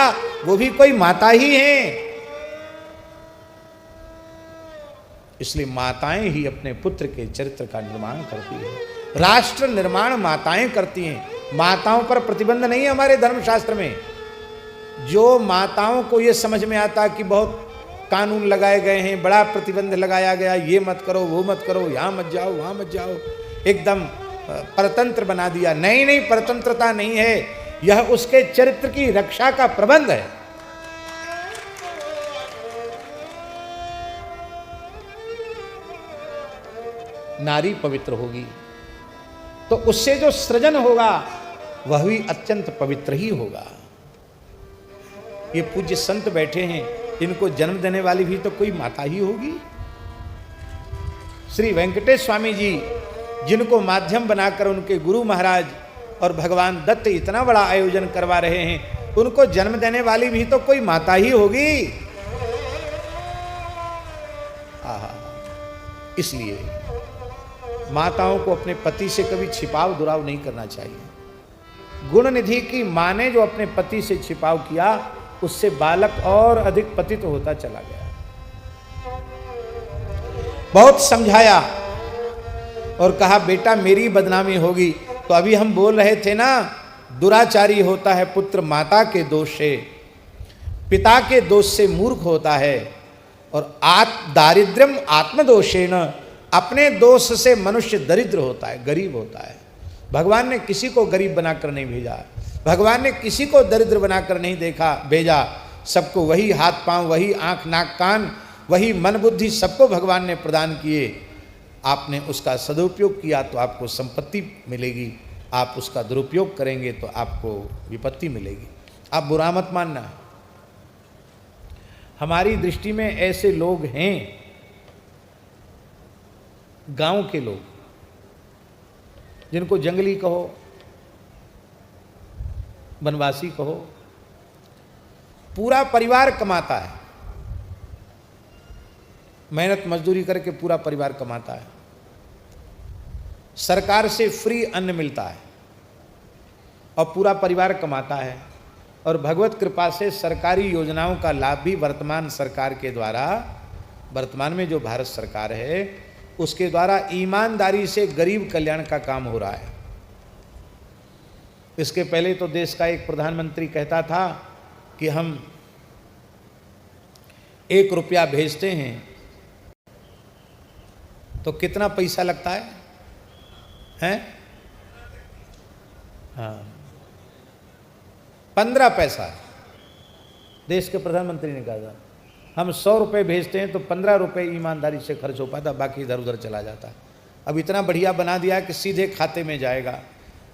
वो भी कोई माता ही हैं। इसलिए माताएं ही अपने पुत्र के चरित्र का निर्माण करती हैं। राष्ट्र निर्माण माताएं करती हैं। माताओं पर प्रतिबंध नहीं है हमारे धर्मशास्त्र में। जो माताओं को ये समझ में आता कि बहुत कानून लगाए गए हैं, बड़ा प्रतिबंध लगाया गया, ये मत करो, वो मत करो, यहाँ मत जाओ, वहाँ मत जाओ, एकदम परतंत्र बना दिया। नहीं नहीं, परतंत्रता नहीं है, यह उसके चरित्र की रक्षा का प्रबंध है। नारी पवित्र होगी तो उससे जो सृजन होगा वह भी अत्यंत पवित्र ही होगा। ये पूज्य संत बैठे हैं, इनको जन्म देने वाली भी तो कोई माता ही होगी। श्री वेंकटेश स्वामी जी, जिनको माध्यम बनाकर उनके गुरु महाराज और भगवान दत्त इतना बड़ा आयोजन करवा रहे हैं, उनको जन्म देने वाली भी तो कोई माता ही होगी। आहा, इसलिए माताओं को अपने पति से कभी छिपाव दुराव नहीं करना चाहिए। गुण निधि की मां ने जो अपने पति से छिपाव किया, उससे बालक और अधिक पतित होता चला गया। बहुत समझाया और कहा बेटा मेरी बदनामी होगी। तो अभी हम बोल रहे थे ना, दुराचारी होता है पुत्र माता के दोष से, पिता के दोष से मूर्ख होता है, और दारिद्र्यम आत्मदोषेण, अपने दोष से मनुष्य दरिद्र होता है, गरीब होता है। भगवान ने किसी को गरीब बनाकर नहीं भेजा, भगवान ने किसी को दरिद्र बनाकर नहीं भेजा। सबको वही हाथ पांव, वही आंख नाक कान, वही मन बुद्धि सबको भगवान ने प्रदान किए। आपने उसका सदुपयोग किया तो आपको संपत्ति मिलेगी, आप उसका दुरुपयोग करेंगे तो आपको विपत्ति मिलेगी। आप बुरा मत मानना। हमारी दृष्टि में ऐसे लोग हैं, गांव के लोग, जिनको जंगली कहो, वनवासी कहो, पूरा परिवार कमाता है, मेहनत मजदूरी करके पूरा परिवार कमाता है, सरकार से फ्री अन्न मिलता है और पूरा परिवार कमाता है, और भगवत कृपा से सरकारी योजनाओं का लाभ भी वर्तमान सरकार के द्वारा, वर्तमान में जो भारत सरकार है उसके द्वारा ईमानदारी से गरीब कल्याण का काम हो रहा है। इसके पहले तो देश का एक प्रधानमंत्री कहता था कि हम 1 रुपया भेजते हैं तो कितना पैसा लगता है, हैं? हाँ, 15 पैसा। देश के प्रधानमंत्री ने कहा था हम 100 रुपये भेजते हैं तो 15 रुपये ईमानदारी से खर्च हो पाता, बाकी इधर उधर चला जाता। अब इतना बढ़िया बना दिया कि सीधे खाते में जाएगा,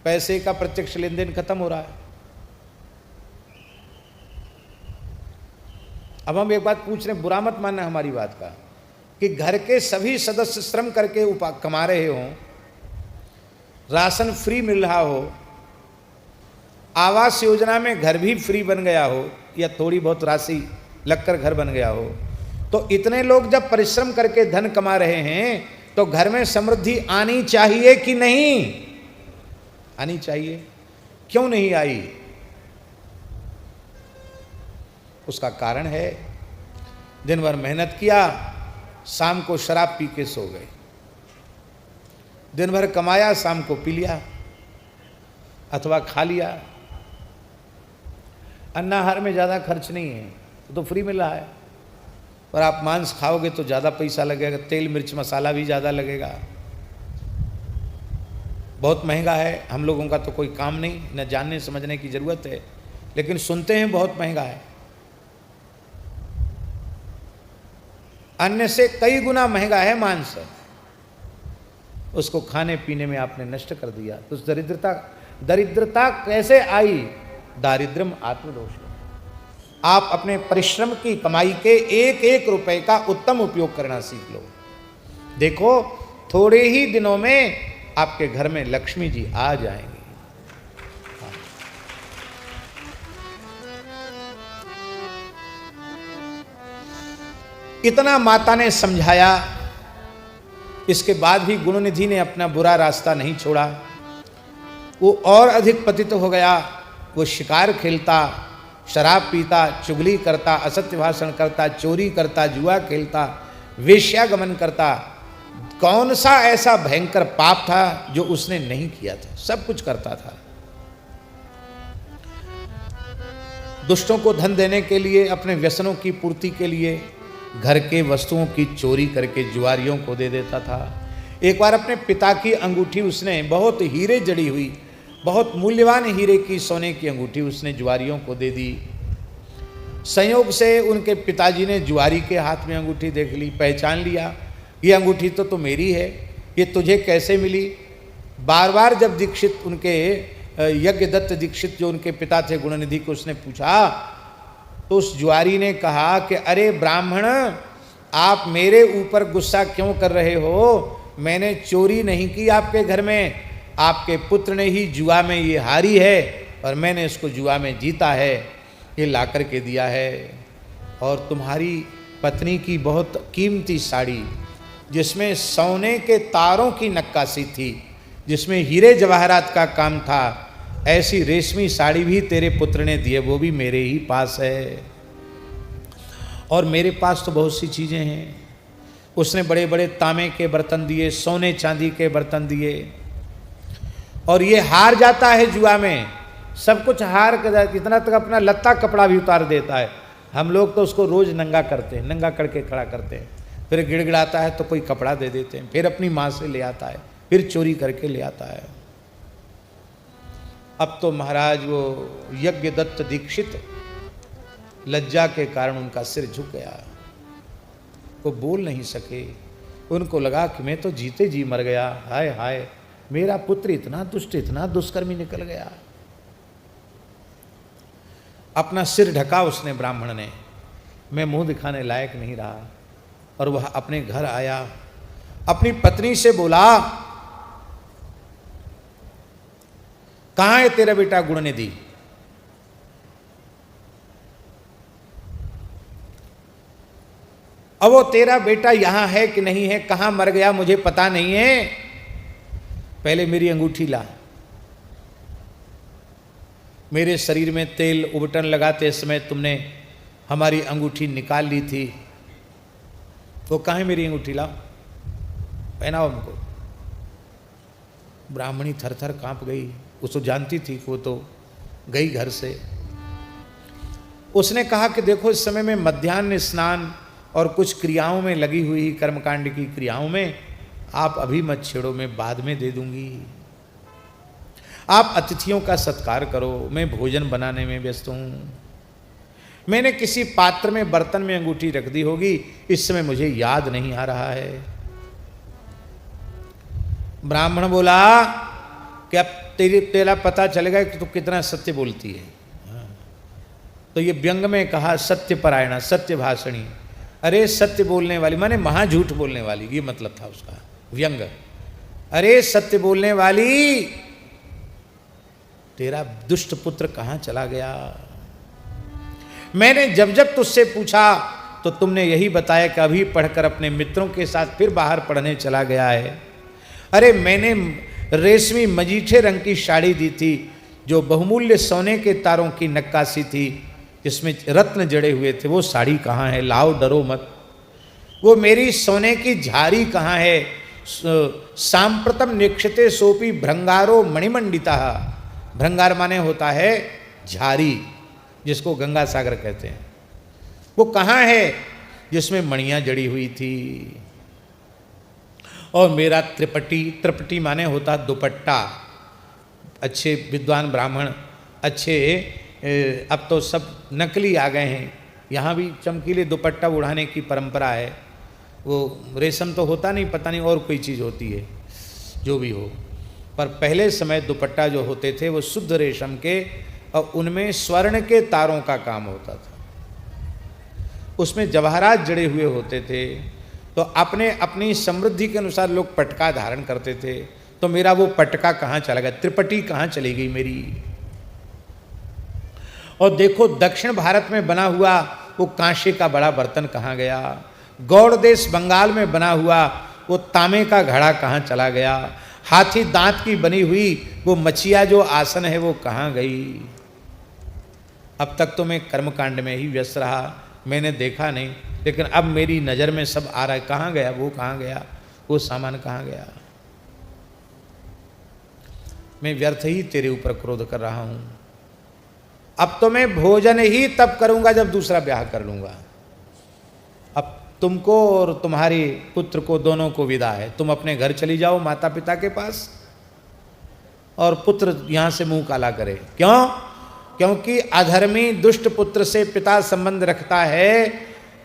पैसे का प्रत्यक्ष लेन देन खत्म हो रहा है। अब हम एक बात पूछ रहे हैं, बुरा मत मानना हमारी बात का, कि घर के सभी सदस्य श्रम करके कमा रहे हों, राशन फ्री मिल रहा हो, आवास योजना में घर भी फ्री बन गया हो, या थोड़ी बहुत राशि लगकर घर बन गया हो, तो इतने लोग जब परिश्रम करके धन कमा रहे हैं तो घर में समृद्धि आनी चाहिए कि नहीं आनी चाहिए? क्यों नहीं आई? उसका कारण है, दिन भर मेहनत किया, शाम को शराब पी के सो गए, दिन भर कमाया, शाम को पी लिया अथवा खा लिया। अन्नाहार में ज़्यादा खर्च नहीं है, तो फ्री मिल रहा है, और आप मांस खाओगे तो ज़्यादा पैसा लगेगा, तेल मिर्च मसाला भी ज़्यादा लगेगा, बहुत महंगा है। हम लोगों का तो कोई काम नहीं, न जानने समझने की ज़रूरत है, लेकिन सुनते हैं बहुत महंगा है। अन्न से कई गुना महंगा है मांस, उसको खाने पीने में आपने नष्ट कर दिया। तो दरिद्रता कैसे आई? दारिद्र्यम आत्मदोष। आप अपने परिश्रम की कमाई के 1-1 रुपए का उत्तम उपयोग करना सीख लो। देखो थोड़े ही दिनों में आपके घर में लक्ष्मी जी आ जाएंगी। इतना माता ने समझाया, इसके बाद भी गुणनिधि ने अपना बुरा रास्ता नहीं छोड़ा। वो और अधिक पतित हो गया। वो शिकार खेलता, शराब पीता, चुगली करता, असत्य भाषण करता, चोरी करता, जुआ खेलता, वेश्यागमन करता। कौन सा ऐसा भयंकर पाप था जो उसने नहीं किया था? सब कुछ करता था। दुष्टों को धन देने के लिए, अपने व्यसनों की पूर्ति के लिए घर के वस्तुओं की चोरी करके जुआरियों को दे देता था। एक बार अपने पिता की अंगूठी उसने, बहुत हीरे जड़ी हुई, बहुत मूल्यवान हीरे की सोने की अंगूठी उसने जुआरियों को दे दी। संयोग से उनके पिताजी ने जुआरी के हाथ में अंगूठी देख ली, पहचान लिया, ये अंगूठी तो मेरी है, ये तुझे कैसे मिली? बार बार जब दीक्षित, उनके यज्ञदत्त दीक्षित जो उनके पिता थे गुणनिधि को, उसने पूछा तो उस जुआरी ने कहा कि अरे ब्राह्मण, आप मेरे ऊपर गुस्सा क्यों कर रहे हो? मैंने चोरी नहीं की आपके घर में, आपके पुत्र ने ही जुआ में ये हारी है और मैंने इसको जुआ में जीता है, ये ला कर के दिया है। और तुम्हारी पत्नी की बहुत कीमती साड़ी, जिसमें सोने के तारों की नक्काशी थी, जिसमें हीरे जवाहरात का काम था, ऐसी रेशमी साड़ी भी तेरे पुत्र ने दी है, वो भी मेरे ही पास है। और मेरे पास तो बहुत सी चीज़ें हैं। उसने बड़े बड़े तांबे के बर्तन दिए, सोने चांदी के बर्तन दिए, और ये हार जाता है जुआ में, सब कुछ हार कर, इतना तक अपना लत्ता कपड़ा भी उतार देता है। हम लोग तो उसको रोज़ नंगा करते हैं, नंगा करके खड़ा करते हैं, फिर गिड़गिड़ाता है तो कोई कपड़ा दे देते हैं, फिर अपनी माँ से ले आता है, फिर चोरी करके ले आता है। अब तो महाराज वो यज्ञदत्त दीक्षित, लज्जा के कारण उनका सिर झुक गया, वो बोल नहीं सके। उनको लगा कि मैं तो जीते जी मर गया, हाय हाय, मेरा पुत्र इतना दुष्ट, इतना दुष्कर्मी निकल गया। अपना सिर ढका उसने, ब्राह्मण ने, मैं मुंह दिखाने लायक नहीं रहा। और वह अपने घर आया, अपनी पत्नी से बोला, कहाँ है तेरा बेटा गुणनिधि? अब वो तेरा बेटा यहां है कि नहीं है, कहां मर गया मुझे पता नहीं है, पहले मेरी अंगूठी ला। मेरे शरीर में तेल उबटन लगाते समय तुमने हमारी अंगूठी निकाल ली थी, तो कहाँ है मेरी अंगूठी? ला, पहनाओ हमको। ब्राह्मणी थर थर कांप गई, उसको जानती थी कि वो तो गई घर से। उसने कहा कि देखो, इस समय में मध्याह्न स्नान और कुछ क्रियाओं में लगी हुई, कर्मकांड की क्रियाओं में, आप अभी मत छेड़ो, मैं बाद में दे दूंगी। आप अतिथियों का सत्कार करो, मैं भोजन बनाने में व्यस्त हूँ। मैंने किसी पात्र में, बर्तन में अंगूठी रख दी होगी, इस समय मुझे याद नहीं आ रहा है। ब्राह्मण बोला कि अब तेरा पता चलेगा कि तू कितना सत्य बोलती है। तो ये व्यंग में कहा, सत्यपरायणा, सत्य भाषणी। अरे सत्य बोलने वाली, माने महा झूठ बोलने वाली, ये मतलब था उसका व्यंग। अरे सत्य बोलने वाली, तेरा दुष्ट पुत्र कहाँ चला गया? मैंने जब जब तुझसे पूछा तो तुमने यही बताया कि अभी पढ़कर अपने मित्रों के साथ फिर बाहर पढ़ने चला गया है। अरे मैंने रेशमी मजीठे रंग की साड़ी दी थी, जो बहुमूल्य सोने के तारों की नक्काशी थी, जिसमें रत्न जड़े हुए थे, वो साड़ी कहाँ है? लाओ, डरो मत। वो मेरी सोने की झारी कहाँ है? सांप्रतम निक्षते सोपी भृंगारो मणिमंडिता। भृंगार माने होता है झारी, जिसको गंगा सागर कहते हैं। वो कहाँ है जिसमें मणियाँ जड़ी हुई थी? और मेरा त्रिपटी, त्रिपटी माने होता दुपट्टा। अच्छे विद्वान ब्राह्मण, अच्छे, अब तो सब नकली आ गए हैं, यहाँ भी चमकीले दुपट्टा उड़ाने की परंपरा है। वो रेशम तो होता नहीं, पता नहीं और कोई चीज़ होती है, जो भी हो, पर पहले समय दुपट्टा जो होते थे वो शुद्ध रेशम के, और उनमें स्वर्ण के तारों का काम होता था, उसमें जवाहरात जड़े हुए होते थे। तो अपने अपनी समृद्धि के अनुसार लोग पटका धारण करते थे। तो मेरा वो पटका कहाँ चला गया? त्रिपटी कहाँ चली गई मेरी? और देखो, दक्षिण भारत में बना हुआ वो कांसे का बड़ा बर्तन कहाँ गया? गौड़ देश बंगाल में बना हुआ वो तांबे का घड़ा कहाँ चला गया? हाथी दांत की बनी हुई वो मचिया जो आसन है, वो कहाँ गई? अब तक तो मैं कर्मकांड में ही व्यस्त रहा, मैंने देखा नहीं, लेकिन अब मेरी नज़र में सब आ रहा है। कहाँ गया वो, कहाँ गया वो सामान, कहाँ गया? मैं व्यर्थ ही तेरे ऊपर क्रोध कर रहा हूँ। अब तो मैं भोजन ही तब करूँगा जब दूसरा ब्याह कर लूँगा। अब तुमको और तुम्हारे पुत्र को दोनों को विदा है, तुम अपने घर चली जाओ माता पिता के पास, और पुत्र यहाँ से मुंह काला करे। क्यों? क्योंकि अधर्मी दुष्ट पुत्र से पिता संबंध रखता है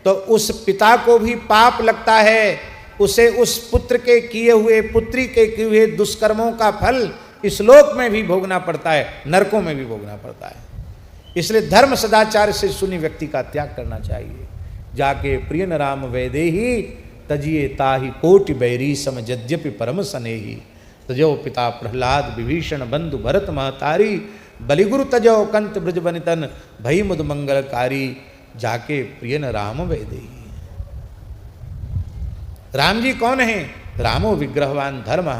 तो उस पिता को भी पाप लगता है, उसे उस पुत्र के किए हुए, पुत्री के किए हुए दुष्कर्मों का फल इस लोक में भी भोगना पड़ता है, नरकों में भी भोगना पड़ता है। इसलिए धर्म सदाचार से शून्य व्यक्ति का त्याग करना चाहिए। जाके प्रिय न राम वैदेही तजिए ताहि कोटि बैरी सम यद्यपि परम स्नेही। तजो पिता प्रहलाद विभीषण बंधु भरत महतारी बलिगुरु तजो कंत ब्रज बनितन भई मुद मंगलकारी। जाके प्रिय न राम वैदेही। राम जी कौन है? रामो विग्रहवान धर्म।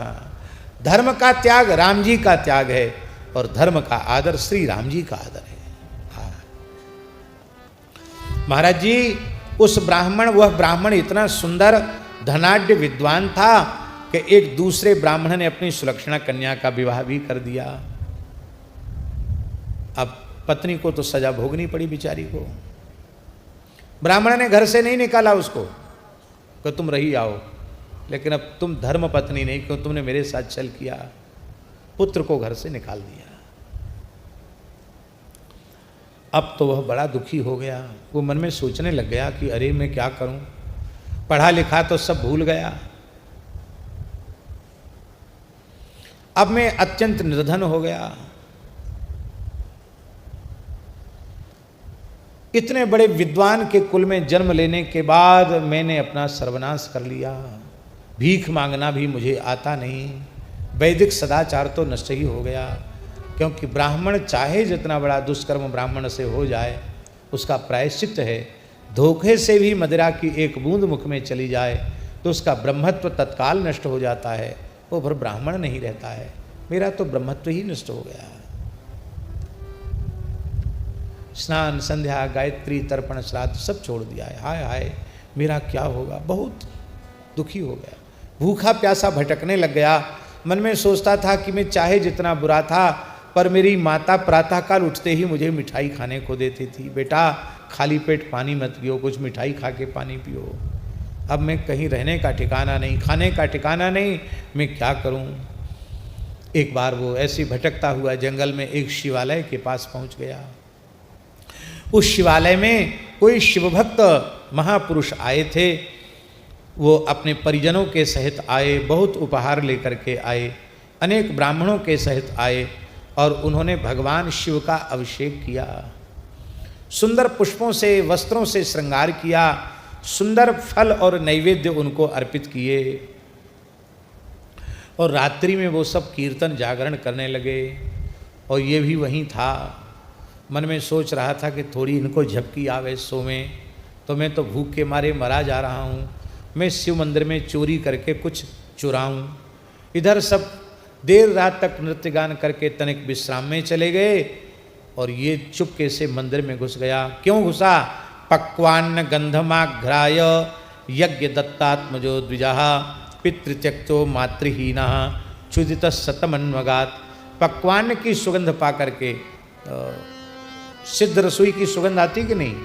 धर्म का त्याग राम जी का त्याग है और धर्म का आदर श्री राम जी का आदर है। हाँ महाराज जी, उस ब्राह्मण, वह ब्राह्मण इतना सुंदर धनाढ्य विद्वान था कि एक दूसरे ब्राह्मण ने अपनी सुलक्षणा कन्या का विवाह भी कर दिया। अब पत्नी को तो सजा भोगनी पड़ी बेचारी को। ब्राह्मण ने घर से नहीं निकाला उसको कि तुम रही आओ, लेकिन अब तुम धर्म पत्नी नहीं, क्यों तुमने मेरे साथ छल किया। पुत्र को घर से निकाल दिया। अब तो वह बड़ा दुखी हो गया। वो मन में सोचने लग गया कि अरे मैं क्या करूं, पढ़ा लिखा तो सब भूल गया, अब मैं अत्यंत निर्धन हो गया। इतने बड़े विद्वान के कुल में जन्म लेने के बाद मैंने अपना सर्वनाश कर लिया। भीख मांगना भी मुझे आता नहीं, वैदिक सदाचार तो नष्ट ही हो गया। क्योंकि ब्राह्मण चाहे जितना बड़ा दुष्कर्म ब्राह्मण से हो जाए, उसका प्रायश्चित है, धोखे से भी मदिरा की एक बूंद मुख में चली जाए तो उसका ब्रह्मत्व तत्काल नष्ट हो जाता है, वो फिर ब्राह्मण नहीं रहता है। मेरा तो ब्रह्मत्व ही नष्ट हो गया। स्नान संध्या गायत्री तर्पण श्राद्ध सब छोड़ दिया है। हाय हाय मेरा क्या होगा, बहुत दुखी हो गया। भूखा प्यासा भटकने लग गया। मन में सोचता था कि मैं चाहे जितना बुरा था, पर मेरी माता प्रातःकाल उठते ही मुझे मिठाई खाने को देती थी। बेटा खाली पेट पानी मत पियो, कुछ मिठाई खा के पानी पियो। अब मैं कहीं रहने का ठिकाना नहीं, खाने का ठिकाना नहीं, मैं क्या करूं। एक बार वो ऐसे भटकता हुआ जंगल में एक शिवालय के पास पहुंच गया। उस शिवालय में कोई शिवभक्त महापुरुष आए थे। वो अपने परिजनों के सहित आए, बहुत उपहार लेकर के आए, अनेक ब्राह्मणों के सहित आए और उन्होंने भगवान शिव का अभिषेक किया। सुंदर पुष्पों से, वस्त्रों से श्रृंगार किया, सुंदर फल और नैवेद्य उनको अर्पित किए। और रात्रि में वो सब कीर्तन जागरण करने लगे और ये भी वहीं था। मन में सोच रहा था कि थोड़ी इनको झपकी आवे सो में, तो मैं तो भूख के मारे मरा जा रहा हूँ, मैं शिव मंदिर में चोरी करके कुछ चुराऊँ। इधर सब देर रात तक नृत्य गान करके तनिक विश्राम में चले गए और ये चुपके से मंदिर में घुस गया। क्यों घुसा? पक्वान्न गंधमाघ्राय यज्ञ दत्तात्मजो द्विजः पितृत्यक्तो मातृहीनः क्षुदित शतमन्वगात। पक्वान्न की सुगंध पा करके, सिद्ध रसोई की सुगंध आती कि नहीं,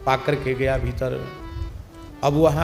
पा करके गया भीतर। अब वहाँ